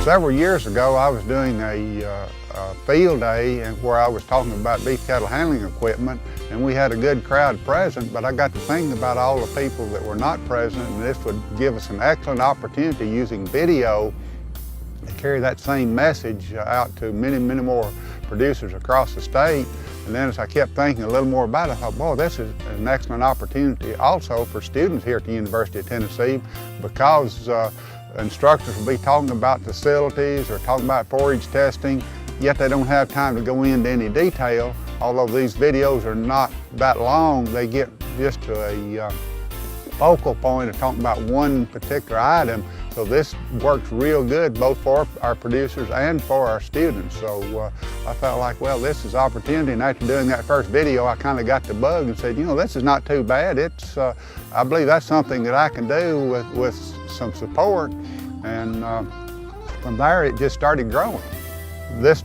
Several years ago, I was doing a field day and where I was talking about beef cattle handling equipment, and we had a good crowd present, but I got to thinking about all the people that were not present, and this would give us an excellent opportunity using video to carry that same message out to many, many more producers across the state. And then as I kept thinking a little more about it, I thought, boy, this is an excellent opportunity also for students here at the University of Tennessee, because instructors will be talking about facilities or talking about forage testing, yet they don't have time to go into any detail. Although these videos are not that long, they get just to a focal point of talking about one particular item. So this works real good both for our producers and for our students. So I felt like, well, this is opportunity, and after doing that first video, I kind of got the bug and said, you know, this is not too bad. It's, I believe that's something that I can do with some support, and from there it just started growing. This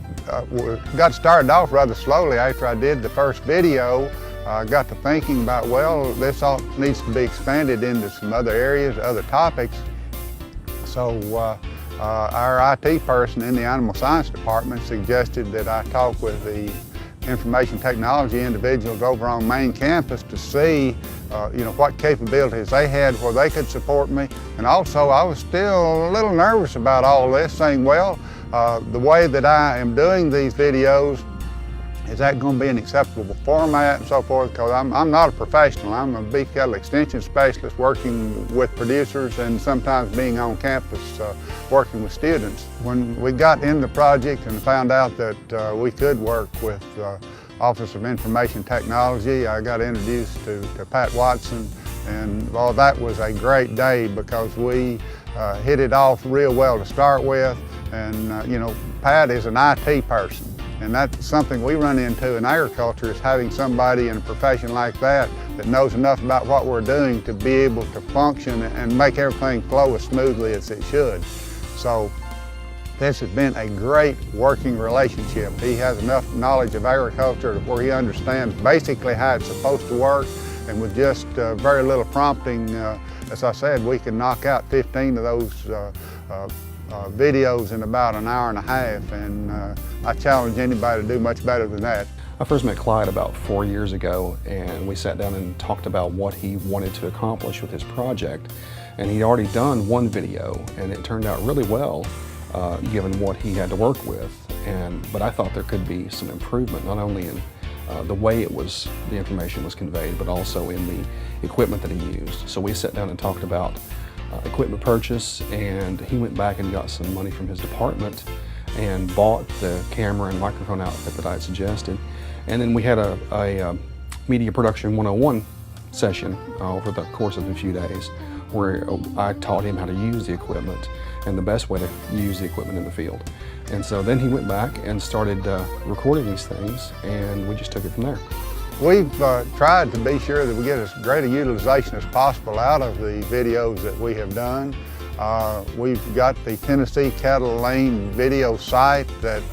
got started off rather slowly after I did the first video. I got to thinking about, well, this all needs to be expanded into some other areas, other topics. So our IT person in the Animal Science Department suggested that I talk with the information technology individuals over on main campus to see you know, what capabilities they had where they could support me. And also I was still a little nervous about all this, saying, well, the way that I am doing these videos, is that going to be an acceptable format and so forth? Because I'm not a professional. I'm a beef cattle extension specialist working with producers and sometimes being on campus working with students. When we got in the project and found out that we could work with Office of Information Technology, I got introduced to Pat Watson, and well, that was a great day because we hit it off real well to start with. And you know, Pat is an IT person. And that's something we run into in agriculture, is having somebody in a profession like that that knows enough about what we're doing to be able to function and make everything flow as smoothly as it should. So this has been a great working relationship. He has enough knowledge of agriculture where he understands basically how it's supposed to work, and with just very little prompting, as I said, we can knock out 15 of those videos in about an hour and a half, and I challenge anybody to do much better than that. I first met Clyde about 4 years ago, and we sat down and talked about what he wanted to accomplish with his project. And he'd already done one video, and it turned out really well given what he had to work with. But I thought there could be some improvement, not only in the way the information was conveyed, but also in the equipment that he used. So we sat down and talked about equipment purchase, and he went back and got some money from his department and bought the camera and microphone outfit that I had suggested. And then we had a Media Production 101 session over the course of a few days where I taught him how to use the equipment and the best way to use the equipment in the field. And so then he went back and started recording these things, and we just took it from there. We've tried to be sure that we get as great a utilization as possible out of the videos that we have done. We've got the Tennessee Cattle Lane video site that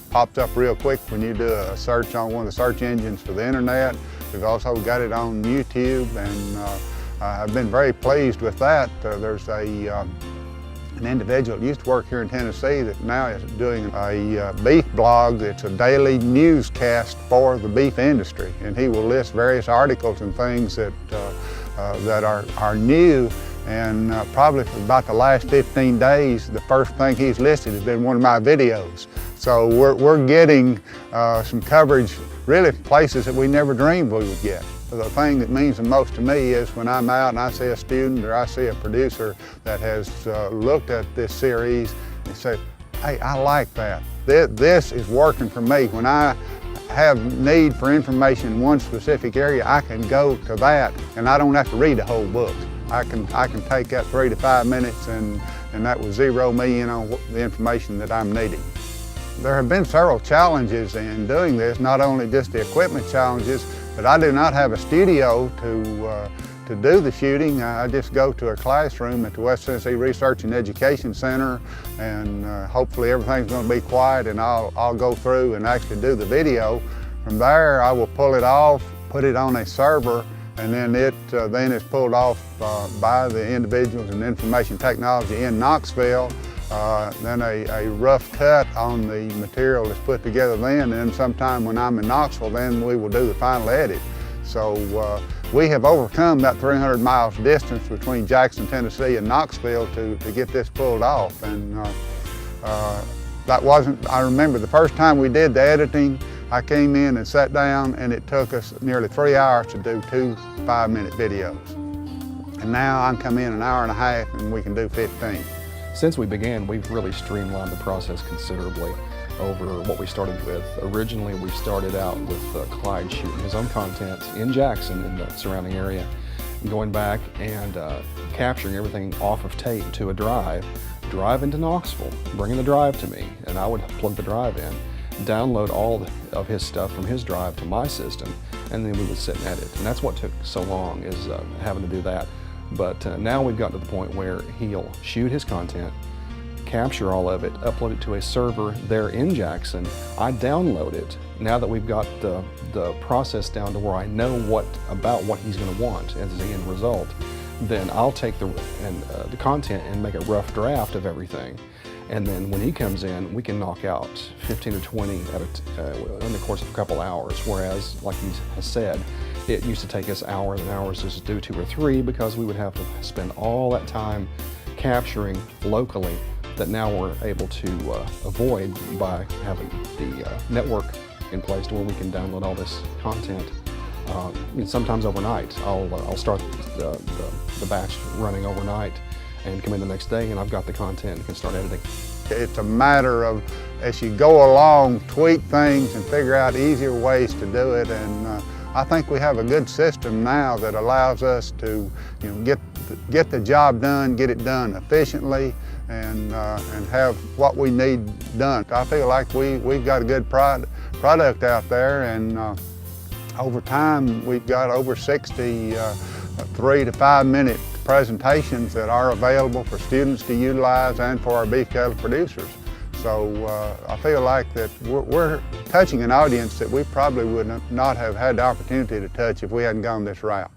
pops up real quick when you do a search on one of the search engines for the internet. We've also got it on YouTube, and I've been very pleased with that. There's an individual that used to work here in Tennessee that now is doing a beef blog that's a daily newscast for the beef industry, and he will list various articles and things that are new. And probably for about the last 15 days, the first thing he's listed has been one of my videos. So we're getting some coverage really places that we never dreamed we would get. The thing that means the most to me is when I'm out and I see a student or I see a producer that has looked at this series and say, hey, I like that. This is working for me. When I have need for information in one specific area, I can go to that and I don't have to read the whole book. I can take that 3 to 5 minutes and that will zero me in on the information that I'm needing. There have been several challenges in doing this, not only just the equipment challenges, but I do not have a studio to do the shooting. I just go to a classroom at the West Tennessee Research and Education Center, and hopefully everything's going to be quiet, and I'll go through and actually do the video. From there, I will pull it off, put it on a server, and then it then is pulled off by the individuals in information technology in Knoxville. then a rough cut on the material is put together then, and then sometime when I'm in Knoxville, then we will do the final edit. So we have overcome that 300 miles distance between Jackson, Tennessee and Knoxville to get this pulled off. And that wasn't, I remember the first time we did the editing, I came in and sat down and it took us nearly 3 hours to do 2 5-minute videos. And now I come in an hour and a half and we can do 15. Since we began, we've really streamlined the process considerably over what we started with. Originally, we started out with Clyde shooting his own content in Jackson and the surrounding area, going back and capturing everything off of tape to a drive into Knoxville, bringing the drive to me, and I would plug the drive in, download all of his stuff from his drive to my system, and then we would sit and edit. And that's what took so long, is having to do that. But now we've gotten to the point where he'll shoot his content, capture all of it, upload it to a server there in Jackson. I download it. Now that we've got the process down to where I know about what he's going to want as the end result, then I'll take the content and make a rough draft of everything. And then when he comes in, we can knock out 15 or 20 in the course of a couple hours. Whereas, like he has said, it used to take us hours and hours just to do 2 or 3 because we would have to spend all that time capturing locally that now we're able to avoid by having the network in place to where we can download all this content. Sometimes overnight. I'll start the batch running overnight and come in the next day and I've got the content and can start editing. It's a matter of, as you go along, tweak things and figure out easier ways to do it. And I think we have a good system now that allows us to, get the job done, get it done efficiently, and have what we need done. I feel like we've got a good product out there, and over time we've got over 60 3 to 5 minute presentations that are available for students to utilize and for our beef cattle producers. So I feel like that we're touching an audience that we probably would not have had the opportunity to touch if we hadn't gone this route.